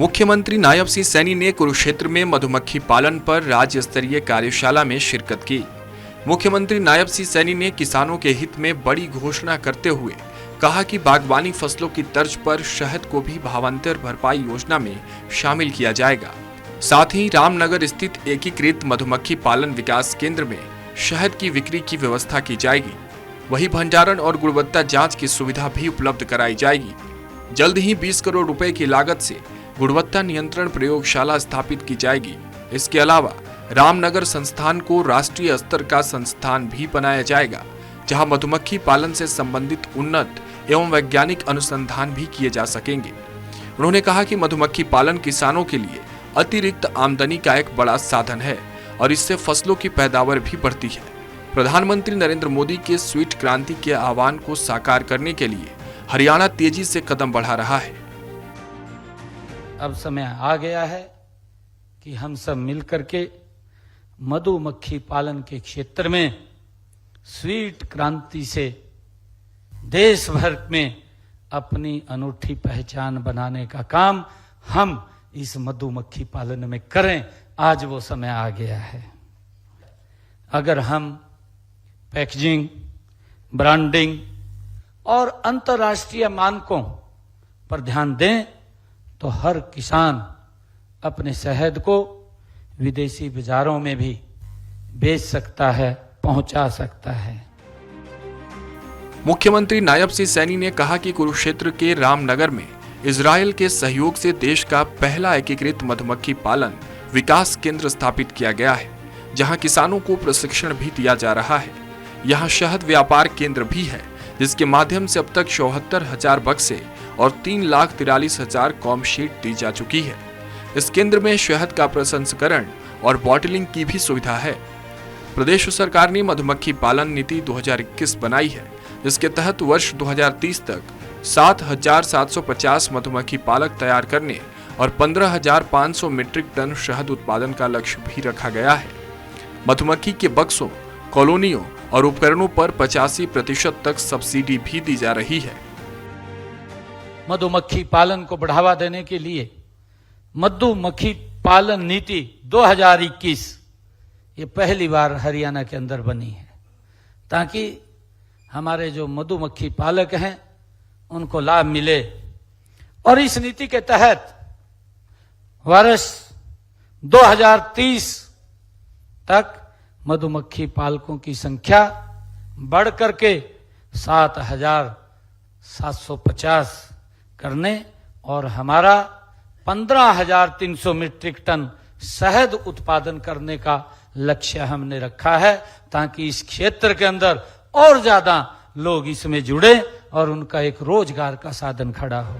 मुख्यमंत्री नायब सिंह सैनी ने कुरुक्षेत्र में मधुमक्खी पालन पर राज्य स्तरीय कार्यशाला में शिरकत की। मुख्यमंत्री नायब सिंह सैनी ने किसानों के हित में बड़ी घोषणा करते हुए कहा कि बागवानी फसलों की तर्ज पर शहद को भी भावांतर भरपाई योजना में शामिल किया जाएगा। साथ ही रामनगर स्थित एकीकृत मधुमक्खी पालन विकास केंद्र में शहद की बिक्री की व्यवस्था की जाएगी। वहीं भंडारण और गुणवत्ता जांच की सुविधा भी उपलब्ध कराई जाएगी। जल्द ही 20 करोड़ रुपए की लागत से गुणवत्ता नियंत्रण प्रयोगशाला स्थापित की जाएगी। इसके अलावा रामनगर संस्थान को राष्ट्रीय स्तर का संस्थान भी बनाया जाएगा, जहां मधुमक्खी पालन से संबंधित उन्नत एवं वैज्ञानिक अनुसंधान भी किए जा सकेंगे। उन्होंने कहा कि मधुमक्खी पालन किसानों के लिए अतिरिक्त आमदनी का एक बड़ा साधन है और इससे फसलों की पैदावार भी बढ़ती है। प्रधानमंत्री नरेंद्र मोदी के स्वीट क्रांति के आह्वान को साकार करने के लिए हरियाणा तेजी से कदम बढ़ा रहा है। अब समय आ गया है कि हम सब मिलकर के मधुमक्खी पालन के क्षेत्र में स्वीट क्रांति से देश भर में अपनी अनूठी पहचान बनाने का काम हम इस मधुमक्खी पालन में करें। आज वो समय आ गया है। अगर हम पैकेजिंग, ब्रांडिंग और अंतर्राष्ट्रीय मानकों पर ध्यान दें तो हर किसान अपने शहद को विदेशी बाजारों में भी बेच सकता है, पहुंचा सकता है। मुख्यमंत्री नायब सिंह सैनी ने कहा कि कुरुक्षेत्र के रामनगर में इजरायल के सहयोग से देश का पहला एकीकृत मधुमक्खी पालन विकास केंद्र स्थापित किया गया है, जहां किसानों को प्रशिक्षण भी दिया जा रहा है। यहां शहद व्यापार केंद्र भी है, जिसके माध्यम से अब तक 74,000 बक्से और 3,43,000 कॉम शीट दी जा चुकी है। इस केंद्र में शहद का प्रसंस्करण और बॉटलिंग की भी सुविधा है। प्रदेश सरकार ने मधुमक्खी पालन नीति 2021 बनाई है, जिसके तहत वर्ष 2030 तक 7,750 मधुमक्खी पालक तैयार करने और 15,500 मीट्रिक टन शहद उत्पादन का लक्ष्य भी रखा गया है। मधुमक्खी के बक्सों, कॉलोनियों और उपकरणों पर 85% तक सब्सिडी भी दी जा रही है। मधुमक्खी पालन को बढ़ावा देने के लिए मधुमक्खी पालन नीति 2021 ये पहली बार हरियाणा के अंदर बनी है, ताकि हमारे जो मधुमक्खी पालक हैं उनको लाभ मिले। और इस नीति के तहत वर्ष 2030 तक मधुमक्खी पालकों की संख्या बढ़ करके 7,750 करने और हमारा 15,300 मीट्रिक टन शहद उत्पादन करने का लक्ष्य हमने रखा है, ताकि इस क्षेत्र के अंदर और ज्यादा लोग इसमें जुड़े और उनका एक रोजगार का साधन खड़ा हो।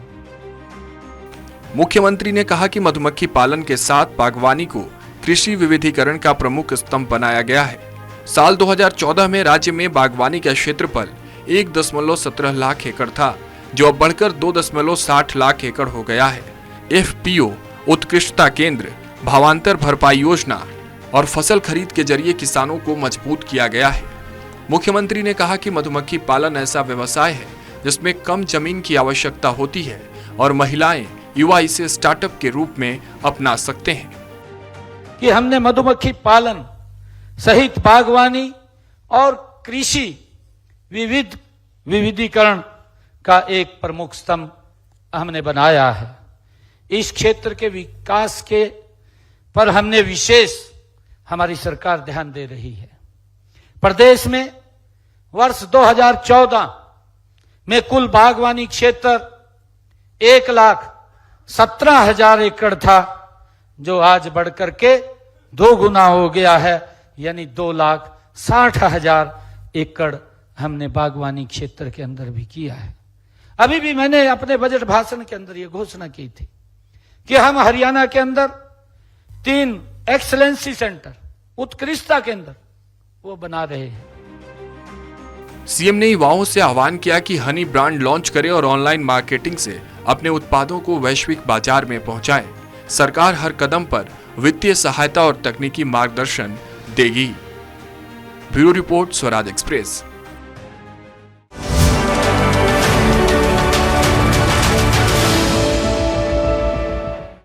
मुख्यमंत्री ने कहा कि मधुमक्खी पालन के साथ बागवानी को कृषि विविधीकरण का प्रमुख स्तंभ बनाया गया है। साल 2014 में राज्य में बागवानी का क्षेत्रफल 1.17 लाख एकड़ था, जो अब बढ़कर 2.60 लाख एकड़ हो गया है। FPO, उत्कृष्टता केंद्र, भावांतर भरपाई योजना और फसल खरीद के जरिए किसानों को मजबूत किया गया है। मुख्यमंत्री ने कहा कि मधुमक्खी पालन ऐसा व्यवसाय है जिसमें कम जमीन की आवश्यकता होती है और महिलाएं, युवा इसे स्टार्टअप के रूप में अपना सकते हैं। कि हमने मधुमक्खी पालन सहित बागवानी और कृषि विविधीकरण का एक प्रमुख स्तंभ हमने बनाया है। इस क्षेत्र के विकास के पर हमने विशेष हमारी सरकार ध्यान दे रही है। प्रदेश में वर्ष 2014 में कुल बागवानी क्षेत्र 1,17,000 एकड़ था, जो आज बढ़कर के 2 गुना हो गया है, यानी 2,60,000 एकड़ हमने बागवानी क्षेत्र के अंदर भी किया है। अभी भी मैंने अपने बजट भाषण के अंदर यह घोषणा की थी कि हम हरियाणा के अंदर 3 एक्सलेंसी सेंटर, उत्कृष्टता केंद्र वो बना रहे हैं। सीएम ने युवाओं से आह्वान किया कि हनी ब्रांड लॉन्च करें और ऑनलाइन मार्केटिंग से अपने उत्पादों को वैश्विक बाजार में पहुंचाएं। सरकार हर कदम पर वित्तीय सहायता और तकनीकी मार्गदर्शन देगी। Bureau report, Swaraj express.